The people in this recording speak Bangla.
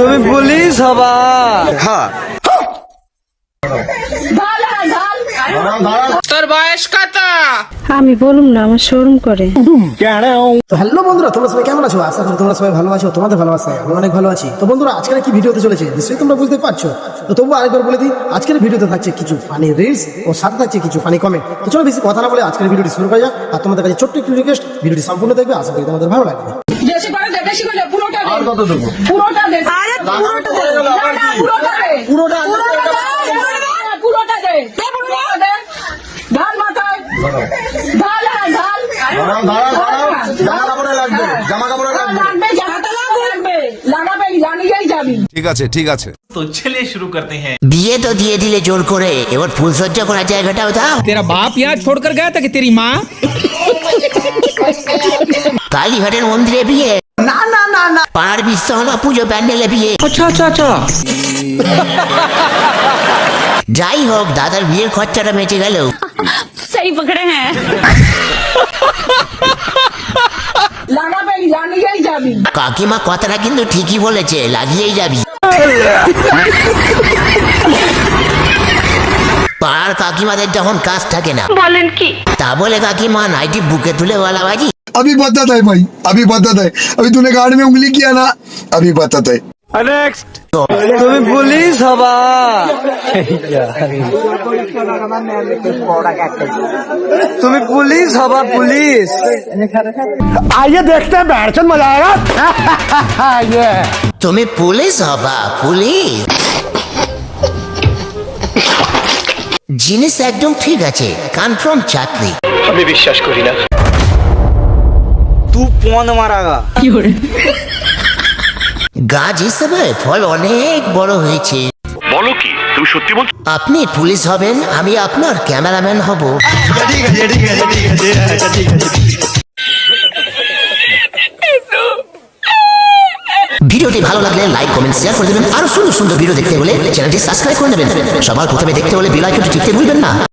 তুমি পুলিশ হবা? হ্যাঁ। তোর বয়স কত? আমি বলুম না, আমার শোরুম করে। তো হ্যালো বন্ধুরা, তোমরা সবাই কেমন আছো? আশা করি তোমরা সবাই ভালো আছো। তোমাদের ভালোবাসায় আমি অনেক ভালো আছি। তো বন্ধুরা, আজকের কি ভিডিওতে চলেছে নিশ্চয়ই তোমরা বুঝতে পারছো। তো তবুও আরেকবার বলে দিই, আজকের ভিডিওতে থাকছে কিছু ফানি রিলস ও সাথে থাকছে কিছু ফানি কমেন্ট। তো চলো বেশি কথা না বলে আজকের ভিডিওটি শুরু করা যাক। আর তোমাদের কাছে ছোট্ট একটু রিকোয়েস্ট, ভিডিওটি সম্পূর্ণ দেখবে, আশা করি তোমাদের ভালো লাগবে। বেশি করে দে, বেশি করে দে, পুরোটা দে। আর কত দেবো? পুরোটা দে। আরে পুরোটা দে। না, না, পুরোটা দে। পুরোটা পুরোটা দে। পুরোটা দে। ঢাল মাথায়। ঢাল, ঢাল। জামা কাপড়ে লাগবে, জামা কাপড়ে লাগবে। লাগবে, জামাটা লাগবে। লাগাবে, জানিয়েই যাবি। ঠিক আছে, ঠিক আছে। तो चलिए शुरू करते हैं। বিয়ে তো দিয়ে দিলে জোর করে, এবার ফুলসজ্জা করার জায়গাটাও দাও। तेरा बाप यहाँ छोड़कर गया था कि तेरी माँ? কালীঘাটের মন্দিরে বিয়ে না না না না, পাড়ার বিশ্বকর্মা পুজো প্যান্ডেলে বিয়ে। अच्छा अच्छा अच्छा। যাই হোক, দাদার বিয়ের খরচাটা বেঁচে গেল। সেই পকড়ে হ্যাঁ। লাগাবে, জানিয়েই যাবি। কাকিমা কথাটা কিন্তু ঠিকই বলেছে, লাগিয়েই যাবি। পাড়ার কাকিমাদের যখন কাজ থাকে না, বলেন কি? তা বলে কাকিমা নাইটি বুকে তুলে গলাবাজি। अभी बताता है भाई, अभी बताता है। अभी तूने गाड़ी में उंगली किया ना, अभी बताता है। তুমি পুলিশ হবা? তুমি পুলিশ হবা? পুলিশ? आइए देखते हैं, बैठचंद मजा आएगा। তুমি পুলিশ হবা? পুলিশ জিনিস একদম ঠিক আছে, কনফার্ম চাকরি। তু পন মারাগা। গাছ হিসেবে ফল অনেক বড় হয়েছে। বলো কি, তুমি সত্যি বলছো? আপনি পুলিশ হবেন, আমি আপনার ক্যামেরাম্যান হব। ভিডিওটি ভালো লাগলে লাইক কমেন্ট শেয়ার করে দেবেন। আরো সুন্দর সুন্দর ভিডিও দেখতে হলে চ্যানেলটি সাবস্ক্রাইব করে নেবেন। সবার প্রথমে দেখতে হলে বেল আইকনটি টিপতে ভুলবেন না।